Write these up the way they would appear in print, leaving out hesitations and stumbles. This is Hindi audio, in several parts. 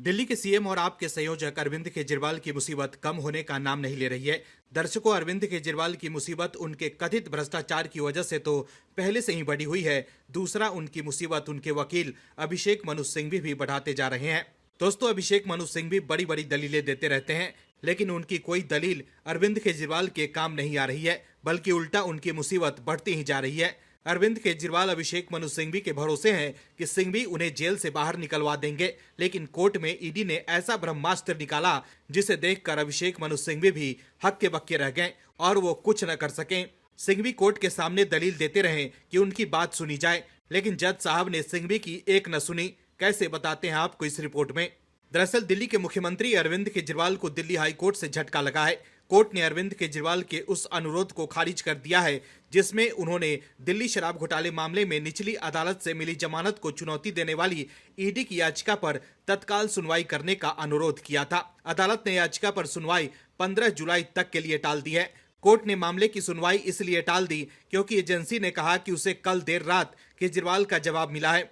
दिल्ली के सीएम और आपके संयोजक अरविंद केजरीवाल की मुसीबत कम होने का नाम नहीं ले रही है। दर्शकों, अरविंद केजरीवाल की मुसीबत उनके कथित भ्रष्टाचार की वजह से तो पहले से ही बढ़ी हुई है। दूसरा, उनकी मुसीबत उनके वकील अभिषेक मनु सिंघवी भी बढ़ाते जा रहे हैं। दोस्तों, अभिषेक मनु सिंघवी बड़ी बड़ी दलीलें देते रहते हैं, लेकिन उनकी कोई दलील अरविंद केजरीवाल के काम नहीं आ रही है, बल्कि उल्टा उनकी मुसीबत बढ़ती ही जा रही है। अरविंद केजरीवाल अभिषेक मनु सिंघवी के भरोसे हैं कि सिंघवी उन्हें जेल से बाहर निकलवा देंगे, लेकिन कोर्ट में ईडी ने ऐसा ब्रह्मास्त्र निकाला जिसे देखकर अभिषेक मनु सिंघवी भी हक्के बक्के रह गए और वो कुछ न कर सके। सिंघवी कोर्ट के सामने दलील देते रहे कि उनकी बात सुनी जाए, लेकिन जज साहब ने सिंघवी की एक न सुनी। कैसे, बताते हैं आपको इस रिपोर्ट में। दरअसल दिल्ली के मुख्यमंत्री अरविंद केजरीवाल को दिल्ली हाई कोर्ट से झटका लगा है। कोर्ट ने अरविंद केजरीवाल के उस अनुरोध को खारिज कर दिया है जिसमें उन्होंने दिल्ली शराब घोटाले मामले में निचली अदालत से मिली जमानत को चुनौती देने वाली ईडी की याचिका पर तत्काल सुनवाई करने का अनुरोध किया था। अदालत ने याचिका पर सुनवाई 15 जुलाई तक के लिए टाल दी है। कोर्ट ने मामले की सुनवाई इसलिए टाल दी क्योंकि एजेंसी ने कहा कि उसे कल देर रात केजरीवाल का जवाब मिला है।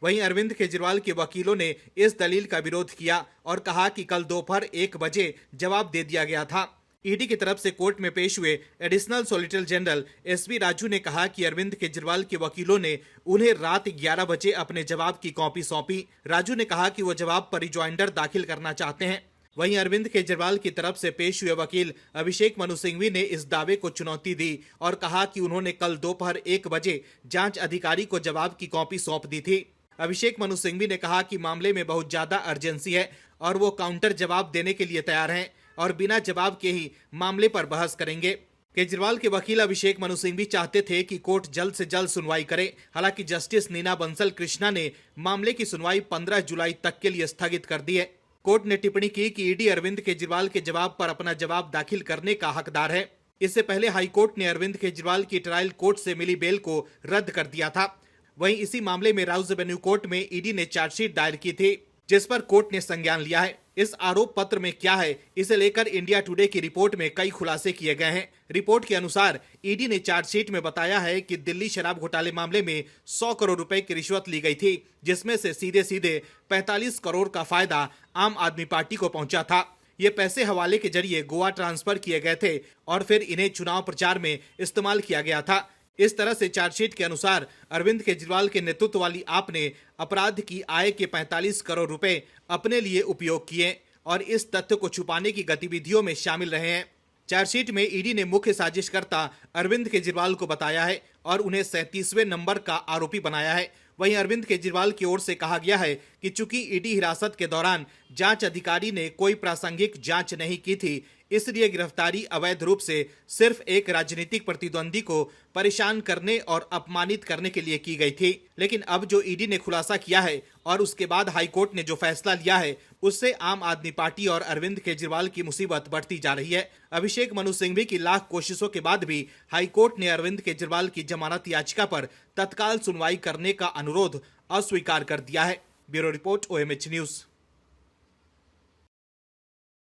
वहीं अरविंद केजरीवाल के वकीलों ने इस दलील का विरोध किया और कहा कि कल दोपहर 1 बजे जवाब दे दिया गया था। ईडी की तरफ से कोर्ट में पेश हुए additional solicitor general SV Raju ने कहा कि अरविंद केजरीवाल के वकीलों ने उन्हें रात 11 बजे अपने जवाब की कॉपी सौंपी। राजू ने कहा कि वो जवाब पर रिजॉइंडर दाखिल करना चाहते हैं। वहीं अरविंद केजरीवाल की तरफ से पेश हुए वकील अभिषेक मनु सिंघवी ने इस दावे को चुनौती दी और कहा कि उन्होंने कल दोपहर 1 बजे जांच अधिकारी को जवाब की कॉपी सौंप दी थी। अभिषेक मनु सिंघवी ने कहा कि मामले में बहुत ज्यादा अर्जेंसी है और वो काउंटर जवाब देने के लिए तैयार हैं और बिना जवाब के ही मामले पर बहस करेंगे। केजरीवाल के वकील अभिषेक मनु सिंघवी चाहते थे कि कोर्ट जल्द से जल्द सुनवाई करे। हालांकि जस्टिस नीना बंसल कृष्णा ने मामले की सुनवाई 15 जुलाई तक के लिए स्थगित कर दी है। कोर्ट ने टिप्पणी की कि ईडी अरविंद केजरीवाल के जवाब पर अपना जवाब दाखिल करने का हकदार है। इससे पहले हाईकोर्ट ने अरविंद केजरीवाल की ट्रायल कोर्ट से मिली बेल को रद्द कर दिया था। वहीं इसी मामले में राउज एवेन्यू कोर्ट में ईडी ने चार्जशीट दायर की थी, जिस पर कोर्ट ने संज्ञान लिया है। इस आरोप पत्र में क्या है, इसे लेकर इंडिया टुडे की रिपोर्ट में कई खुलासे किए गए हैं। रिपोर्ट के अनुसार ईडी ने चार्जशीट में बताया है कि दिल्ली शराब घोटाले मामले में 100 करोड़ रुपए की रिश्वत ली गई थी, जिसमें से सीधे सीधे 45 करोड़ का फायदा आम आदमी पार्टी को पहुंचा था। ये पैसे हवाले के जरिए गोवा ट्रांसफर किए गए थे और फिर इन्हें चुनाव प्रचार में इस्तेमाल किया गया था। इस तरह से चार्जशीट के अनुसार अरविंद केजरीवाल के नेतृत्व वाली आप ने अपराध की आय के 45 करोड़ रुपए अपने लिए उपयोग किए और इस तथ्य को छुपाने की गतिविधियों में शामिल रहे हैं। चार्जशीट में ईडी ने मुख्य साजिशकर्ता अरविंद केजरीवाल को बताया है और उन्हें 37वें नंबर का आरोपी बनाया है। वहीं अरविंद केजरीवाल की ओर से कहा गया है कि चूंकि ईडी हिरासत के दौरान जांच अधिकारी ने कोई प्रासंगिक जांच नहीं की थी, इसलिए गिरफ्तारी अवैध रूप से सिर्फ एक राजनीतिक प्रतिद्वंदी को परेशान करने और अपमानित करने के लिए की गई थी। लेकिन अब जो ईडी ने खुलासा किया है और उसके बाद हाईकोर्ट ने जो फैसला लिया है, उससे आम आदमी पार्टी और अरविंद केजरीवाल की मुसीबत बढ़ती जा रही है। अभिषेक मनु सिंघवी की लाख कोशिशों के बाद भी हाईकोर्ट ने अरविंद केजरीवाल की जमानत याचिका पर तत्काल सुनवाई करने का अनुरोध अस्वीकार कर दिया है। Bureau report, OMH news.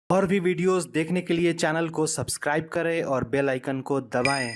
और भी वीडियोस देखने के लिए चैनल को सब्सक्राइब करें और बेल आइकन को दबाएं।